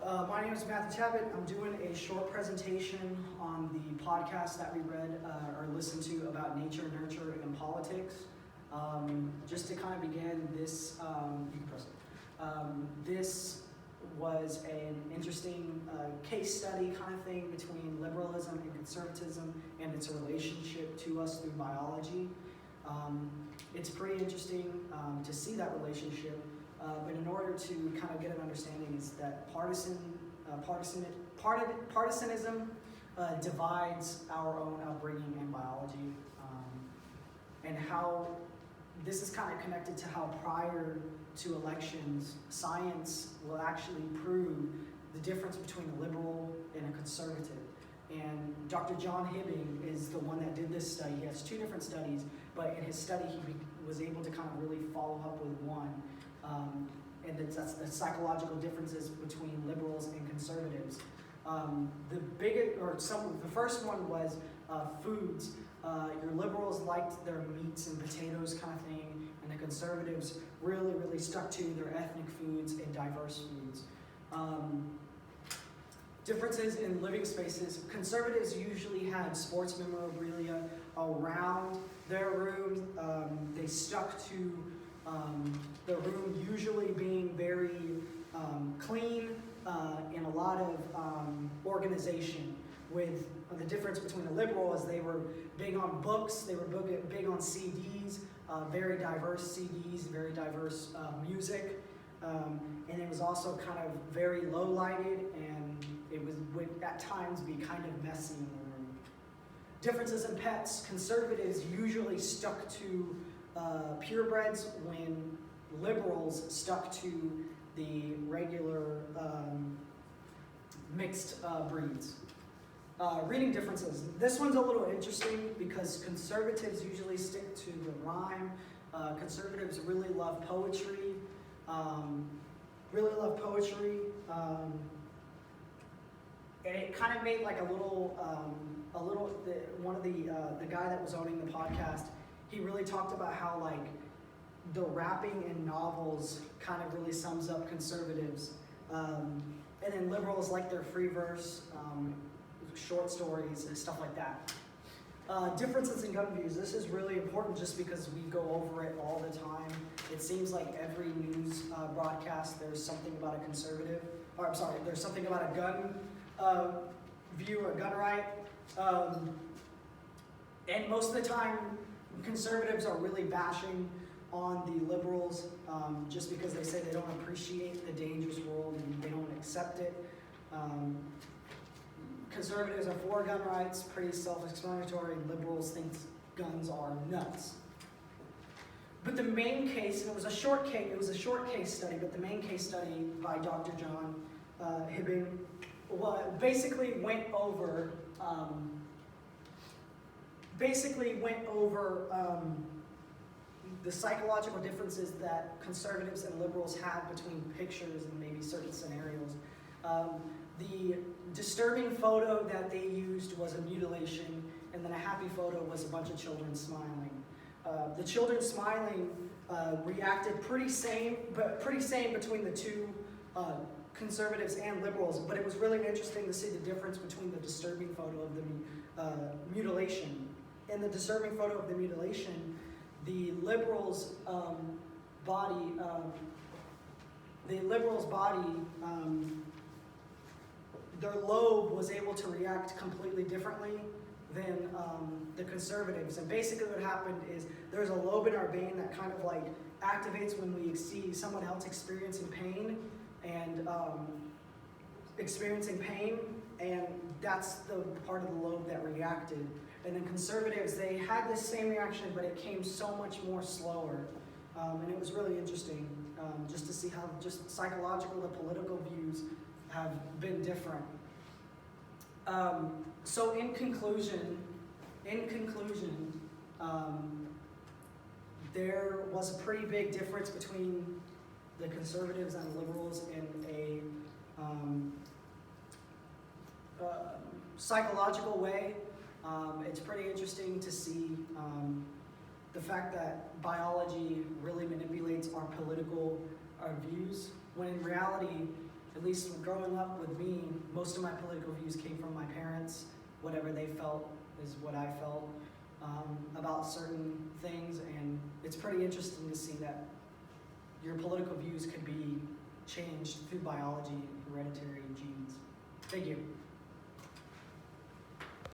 My name is Matthew Tabbitt. I'm doing a short presentation on the podcast that we read or listened to about nature, nurture, and politics. Just to kind of begin, this you can press it. This was an interesting case study kind of thing between liberalism and conservatism and its relationship to us through biology. It's pretty interesting to see that relationship. But in order to kind of get an understanding is that partisanism divides our own upbringing in biology, and how this is kind of connected to how prior to elections, science will actually prove the difference between a liberal and a conservative. And Dr. John Hibbing is the one that did this study. He has two different studies, but in his study he was able to kind of really follow up with one. And that's the psychological differences between liberals and conservatives. The first one was foods. Your liberals liked their meats and potatoes kind of thing, and the conservatives really stuck to their ethnic foods and diverse foods. Differences in living spaces. Conservatives usually had sports memorabilia around their room. They stuck to the room usually being very clean and a lot of organization. With the difference between the liberal is they were big on books, they were big on CDs, very diverse CDs, very diverse music, and it was also kind of very low lighted, and it would at times be kind of messy in the room. Differences in pets. Conservatives usually stuck to purebreds when liberals stuck to the regular mixed breeds. Reading differences. This one's a little interesting because conservatives usually stick to the rhyme. Conservatives really love poetry. And it kind of made like the guy that was owning the podcast, he really talked about how like the rapping in novels kind of really sums up conservatives. And then liberals like their free verse, short stories, and stuff like that. Differences in gun views. This is really important just because we go over it all the time. It seems like every news broadcast there's something about there's something about a gun view or gun right. And most of the time, conservatives are really bashing on the liberals just because they say they don't appreciate the dangerous world and they don't accept it. Conservatives are for gun rights, pretty self-explanatory. Liberals think guns are nuts. But the main case, and it was a short case study, but the main case study by Dr. John Hibbing basically went over the psychological differences that conservatives and liberals have between pictures and maybe certain scenarios. The disturbing photo that they used was a mutilation, and then a happy photo was a bunch of children smiling. The children smiling reacted pretty same between the two conservatives and liberals, but it was really interesting to see the difference between the disturbing photo of the mutilation. In the disturbing photo of the mutilation, the liberals' body, their lobe was able to react completely differently than the conservatives. And basically what happened is there's a lobe in our brain that kind of like activates when we see someone else experiencing pain, and that's the part of the lobe that reacted. And then conservatives, they had this same reaction, but it came so much more slower. And it was really interesting just to see how just psychological the political views have been different. So in conclusion, there was a pretty big difference between the conservatives and the liberals in a psychological way. It's pretty interesting to see the fact that biology really manipulates our views, when in reality, at least growing up with me, most of my political views came from my parents. Whatever they felt is what I felt about certain things, and it's pretty interesting to see that your political views could be changed through biology and hereditary genes. Thank you.